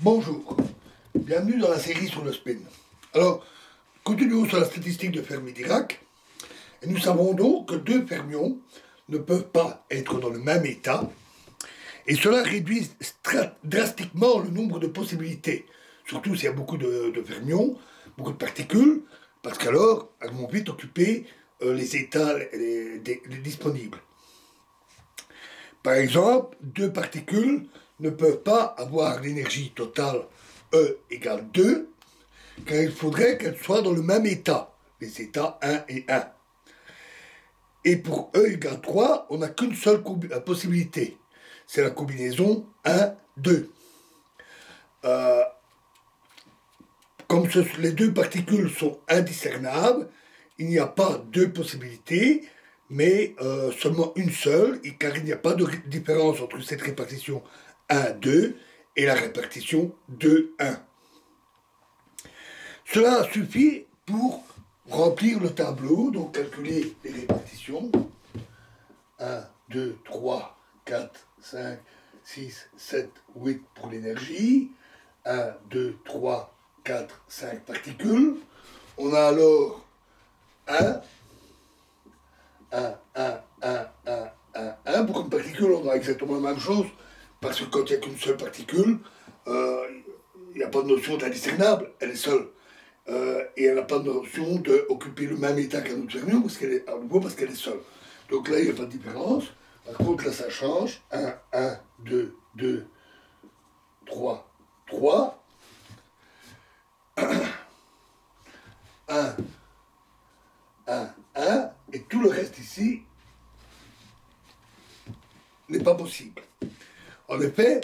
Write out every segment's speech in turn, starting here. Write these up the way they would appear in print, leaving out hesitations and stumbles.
Bonjour, bienvenue dans la série sur le spin. Alors, continuons sur la statistique de Fermi-Dirac. Et nous savons donc que deux fermions ne peuvent pas être dans le même état. Et cela réduit drastiquement le nombre de possibilités. Surtout s'il y a beaucoup de fermions, beaucoup de particules, parce qu'alors, elles vont vite occuper les états les disponibles. Par exemple, deux particules ne peuvent pas avoir l'énergie totale E égale 2, car il faudrait qu'elles soient dans le même état, les états 1 et 1. Et pour E égale 3, on n'a qu'une seule possibilité, c'est la combinaison 1-2. Comme les deux particules sont indiscernables, il n'y a pas deux possibilités, mais seulement une seule, car il n'y a pas de différence entre cette répartition 1-2 et la répartition 2-1. Cela suffit pour remplir le tableau, donc calculer les répartitions. 1, 2, 3, 4, 5, 6, 7, 8 pour l'énergie. 1, 2, 3, 4, 5 particules. On a alors 1, 1, 1, 1, 1, 1, 1. Pour une particule, on a exactement la même chose, parce que quand il n'y a qu'une seule particule, il n'y a pas de notion d'indiscernable, elle est seule. Et elle n'a pas de notion d'occuper le même état qu'un autre fermion, parce qu'elle est seule. Donc là, il n'y a pas de différence. Par contre, là, ça change. 1, 1, 2, 2, 3, 3. 1, 1, 1. Et tout le reste ici n'est pas possible. En effet,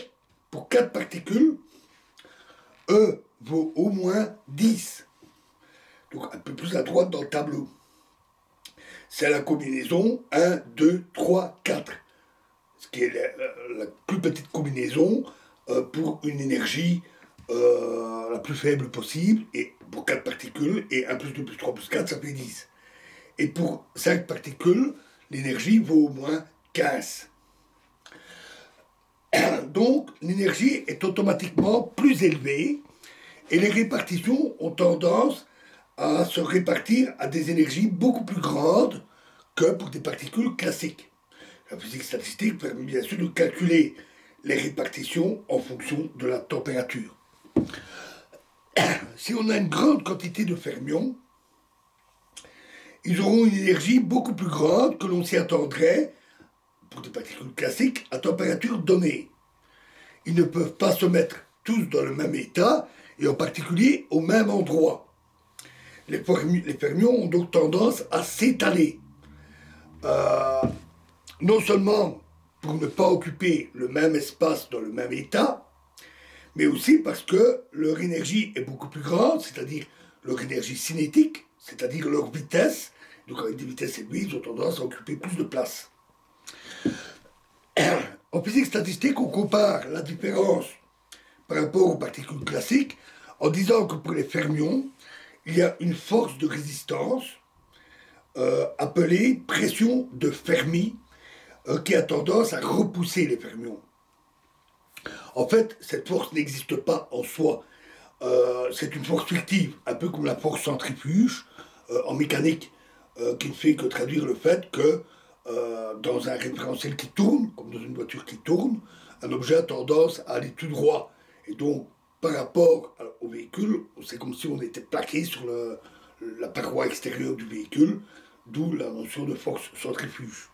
pour 4 particules, E vaut au moins 10. Donc un peu plus à droite dans le tableau. C'est la combinaison 1, 2, 3, 4. Ce qui est la plus petite combinaison pour une énergie la plus faible possible, et pour 4 particules, et 1 plus 2 plus 3 plus 4, ça fait 10. Et pour 5 particules, l'énergie vaut au moins 15. Donc l'énergie est automatiquement plus élevée, et les répartitions ont tendance à se répartir à des énergies beaucoup plus grandes que pour des particules classiques. La physique statistique permet bien sûr de calculer les répartitions en fonction de la température. Si on a une grande quantité de fermions, ils auront une énergie beaucoup plus grande que l'on s'y attendrait pour des particules classiques à température donnée. Ils ne peuvent pas se mettre tous dans le même état, et en particulier au même endroit. Les fermions ont donc tendance à s'étaler. Non seulement pour ne pas occuper le même espace dans le même état, mais aussi parce que leur énergie est beaucoup plus grande, c'est-à-dire leur énergie cinétique, c'est-à-dire leur vitesse. Donc avec des vitesses élevées, ils ont tendance à occuper plus de place. En physique statistique, on compare la différence par rapport aux particules classiques en disant que pour les fermions, il y a une force de résistance appelée pression de Fermi qui a tendance à repousser les fermions. En fait, cette force n'existe pas en soi. C'est une force fictive, un peu comme la force centrifuge en mécanique, qui ne fait que traduire le fait que dans un référentiel qui tourne, comme dans une voiture qui tourne, un objet a tendance à aller tout droit. Et donc, par rapport au véhicule, c'est comme si on était plaqué sur la paroi extérieure du véhicule, d'où la notion de force centrifuge.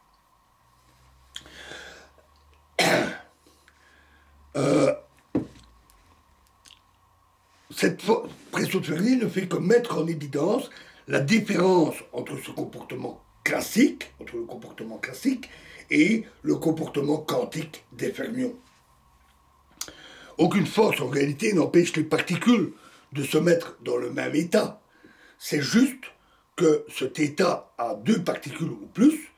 Cette pression de Fermi ne fait que mettre en évidence la différence entre ce comportement classique, entre le comportement classique et le comportement quantique des fermions. Aucune force en réalité n'empêche les particules de se mettre dans le même état. C'est juste que cet état à deux particules ou plus,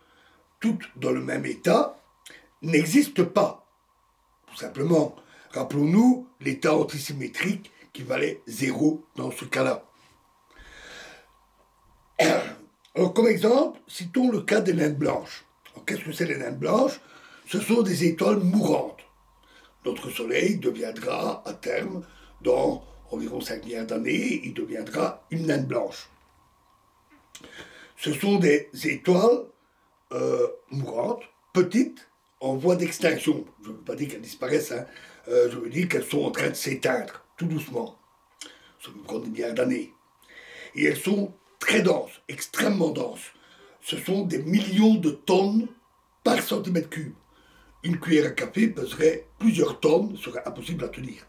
toutes dans le même état, n'existe pas. Tout simplement, rappelons-nous l'état antisymétrique qui valait 0 dans ce cas-là. Alors, comme exemple, citons le cas des naines blanches. Alors, qu'est-ce que c'est les naines blanches? Ce sont des étoiles mourantes. notre Soleil deviendra à terme, dans environ 5 milliards d'années, il deviendra une naine blanche. Ce sont des étoiles mourantes, petites, en voie d'extinction. Je ne veux pas dire qu'elles disparaissent, hein. Je veux dire qu'elles sont en train de s'éteindre, tout doucement. Ça peut prendre des milliards d'années. Et elles sont très denses, extrêmement denses. Ce sont des millions de tonnes par centimètre cube. Une cuillère à café peserait plusieurs tonnes, serait impossible à tenir.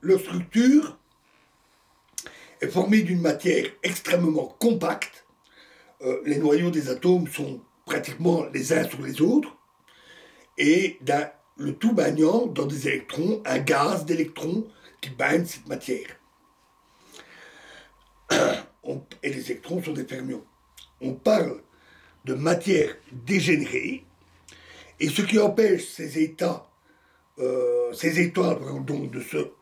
Leur structure est formée d'une matière extrêmement compacte. Les noyaux des atomes sont pratiquement les uns sur les autres. Et le tout baignant dans des électrons, un gaz d'électrons qui baigne cette matière. Et les électrons sont des fermions. On parle de matière dégénérée, et ce qui empêche ces états, ces étoiles donc, de se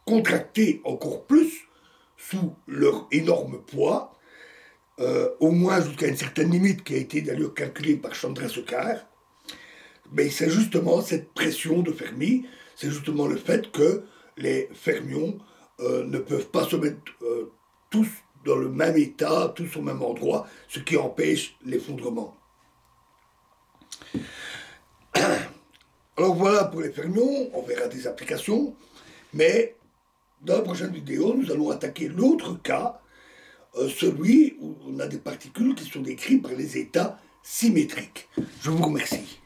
contracter encore plus sous leur énorme poids, au moins jusqu'à une certaine limite qui a été d'ailleurs calculée par Chandrasekhar, mais c'est justement cette pression de Fermi, c'est justement le fait que les fermions ne peuvent pas se mettre tous dans le même état, tous au même endroit, ce qui empêche l'effondrement. Alors voilà pour les fermions, on verra des applications, mais dans la prochaine vidéo, nous allons attaquer l'autre cas, celui où on a des particules qui sont décrites par les états symétriques. Je vous remercie.